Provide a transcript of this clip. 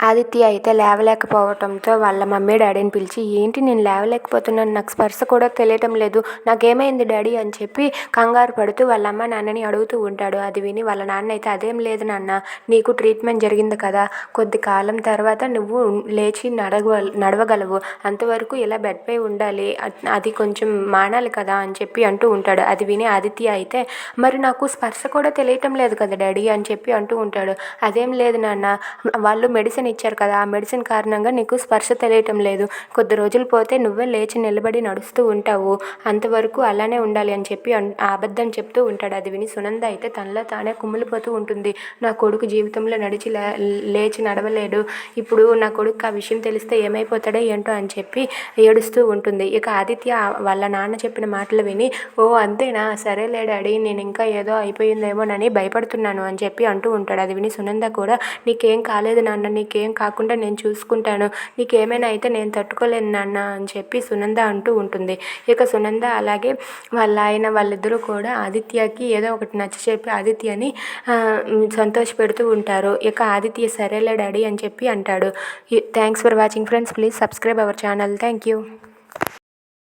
ఆదిత్య అయితే లేవలేకపోవటంతో వాళ్ళ మమ్మీ డాడీని పిలిచి, ఏంటి నేను లేవలేకపోతున్నాను, నాకు స్పర్శ కూడా తెలియటం లేదు, నాకేమైంది డాడీ అని చెప్పి కంగారు పడుతూ వాళ్ళ అమ్మ నాన్నని అడుగుతూ ఉంటాడు. అది విని వాళ్ళ నాన్న అయితే, అదేం లేదు నాన్న, నీకు ట్రీట్మెంట్ జరిగింది కదా, కొద్ది కాలం తర్వాత నువ్వు లేచి నడవగలవు, అంతవరకు ఇలా బెడ్పై ఉండాలి, అది కొంచెం మానాలి కదా అని చెప్పి అంటూ ఉంటాడు. అది విని ఆదిత్య అయితే, మరి నాకు స్పర్శ కూడా తెలియటం లేదు కదా డాడీ అని చెప్పి అంటూ ఉంటాడు. అదేం లేదు నాన్న, వాళ్ళు మెడిసిన్ ఇచ్చారు కదా, ఆ మెడిసిన్ కారణంగా నీకు స్పర్శ తెలియటం లేదు, కొద్ది రోజులు పోతే నువ్వే లేచి నిలబడి నడుస్తూ ఉంటావు, అంతవరకు అలానే ఉండాలి అని చెప్పి అబద్ధం చెప్తూ ఉంటాడు. అది విని సునంద అయితే తనలో తానే కుమిలిపోతూ ఉంటుంది. నా కొడుకు జీవితంలో లేచి నడవలేడు, ఇప్పుడు నా కొడుకు ఆ విషయం తెలిస్తే ఏమైపోతాడో ఏంటో అని చెప్పి ఏడుస్తూ ఉంటుంది. ఇక ఆదిత్య వాళ్ళ నాన్న చెప్పిన మాటలు విని, ఓ అంతేనా, సరేలే డాడీ, నేను ఇంకా ఏదో అయిపోయిందేమోనని భయపడుతున్నాను అని చెప్పి అంటూ ఉంటాడు. అది విని సునంద కూడా, నీకేం కాలేదు నాన్న, నీకేం కాకుండా నేను చూసుకుంటాను, నీకేమైనా అయితే నేను తట్టుకోలేను నాన్న అని చెప్పి సునంద అంటూ ఉంటుంది. ఇక సునంద అలాగే వాళ్ళిద్దరూ కూడా ఆదిత్యకి ఏదో ఒకటి నచ్చచెప్పి ఆదిత్యని సంతోషపెడుతూ ఉంటారు. ఇక ఆదిత్య సరేలే డాడీ అని చెప్పి అంటాడు. Thanks for watching friends, please subscribe our channel. Thank you.